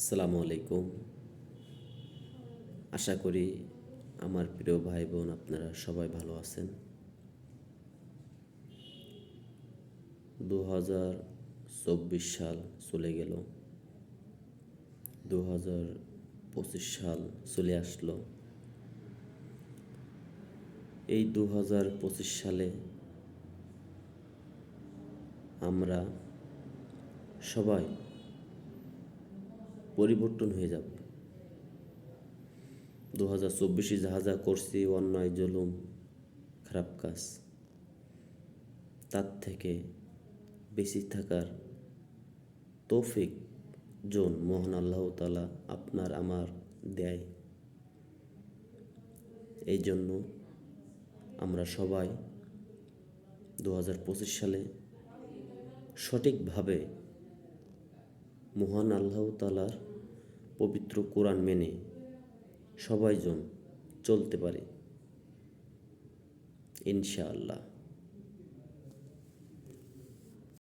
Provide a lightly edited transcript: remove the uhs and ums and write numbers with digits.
আসসালামু আলাইকুম। আশা করি আমার প্রিয় ভাই বোন আপনারা সবাই ভালো আছেন। 2024 সাল চলে গেল, 2025 সাল চলে আসলো। এই 2025 সালে আমরা সবাই পরিবর্তন হয়ে যাব। 2024 যাহা যা করছি, অন্যায় জুলুম খারাপ কাজ, তার থেকে বেঁচে থাকার তৌফিক মহান আল্লাহ তাআলা আপনার আমার দেয়। এই জন্য আমরা সবাই 2025 সালে সঠিকভাবে মহান আল্লাহ তাআলার পবিত্র কোরআন মেনে সবাই চলতে পারে ইনশাআল্লাহ।